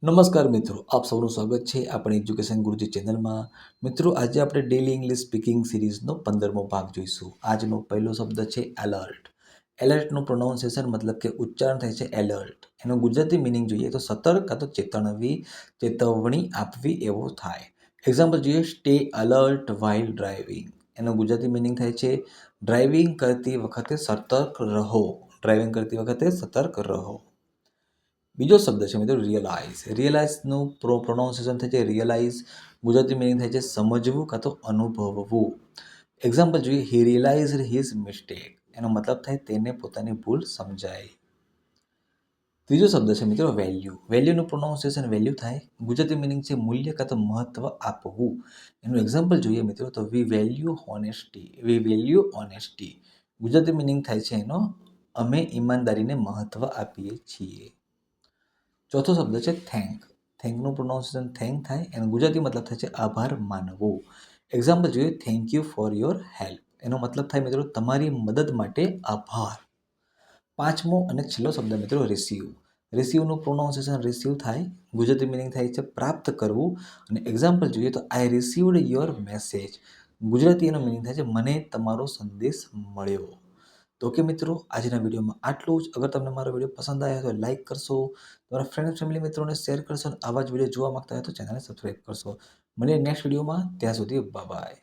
નમસ્કાર મિત્રો, આપ સૌનું સ્વાગત છે આપણી એજ્યુકેશન ગુરુજી ચેનલમાં. મિત્રો, આજે આપણે ડેલી ઇંગ્લિશ સ્પીકિંગ સિરીઝનો 15મો ભાગ જોઈશું. આજનો પહેલો શબ્દ છે એલર્ટ. એલર્ટનું પ્રોનાઉન્સિએશન મતલબ કે ઉચ્ચારણ થાય છે એલર્ટ. એનું ગુજરાતી મિનિંગ જોઈએ તો સતર્ક કાં તો ચેતવણી આપવી એવો થાય. એક્ઝામ્પલ જોઈએ, સ્ટે અલર્ટ વાઇલ ડ્રાઇવિંગ. એનો ગુજરાતી મિનિંગ થાય છે ડ્રાઇવિંગ કરતી વખતે સતર્ક રહો. ડ્રાઇવિંગ કરતી વખતે સતર્ક રહો. બીજો શબ્દ છે મિત્રો રિયલાઇઝ. રિયલાઇઝનું પ્રોનાઉન્સિએશન થાય છે રિયલાઇઝ. ગુજરાતી મિનિંગ થાય છે સમજવું કાં તો અનુભવવું. એક્ઝામ્પલ જોઈએ, હી રિયલાઇઝડ હિઝ મિસ્ટેક. એનો મતલબ થાય તેને પોતાની ભૂલ સમજાય. ત્રીજો શબ્દ છે મિત્રો વેલ્યુ. વેલ્યુનું પ્રોનાઉન્સિએશન વેલ્યુ થાય. ગુજરાતી મિનિંગ છે મૂલ્ય કાં તો મહત્વ આપવું. એનું એક્ઝામ્પલ જોઈએ મિત્રો તો વી વેલ્યુ ઓનેસ્ટી. વી વેલ્યુ ઓનેસ્ટી. ગુજરાતી મિનિંગ થાય છે એનો અમે ઈમાનદારીને મહત્વ આપીએ છીએ. ચોથો શબ્દ છે થેન્ક. થેન્કનું પ્રોનાઉન્સિએશન થેન્ક થાય. એનો ગુજરાતી મતલબ થાય છે આભાર માનવો. એક્ઝામ્પલ જોઈએ, thank you for your help. એનો મતલબ થાય મિત્રો તમારી મદદ માટે આભાર. પાંચમો અને છેલ્લો શબ્દ મિત્રો રિસીવ. રિસીવનું પ્રોનાઉન્સિએશન રિસીવ થાય. ગુજરાતી મિનિંગ થાય છે પ્રાપ્ત કરવું. અને એક્ઝામ્પલ જોઈએ તો આઈ રિસીવડ યોર મેસેજ. ગુજરાતી એનો મિનિંગ થાય છે મને તમારો સંદેશ મળ્યો. તો કે મિત્રો, આજના વિડીયોમાં આટલું જ. અગર તમને મારો વિડીયો પસંદ આવ્યો તો લાઇક કરશો, તમારા ફ્રેન્ડ ફેમિલી મિત્રોને શેર કરશો, અને આવા જ વિડીયો જોવા માંગતા હોય તો ચેનલને સબસ્ક્રાઈબ કરશો. મળીએ નેક્સ્ટ વિડીયોમાં. ત્યાં સુધી બાય.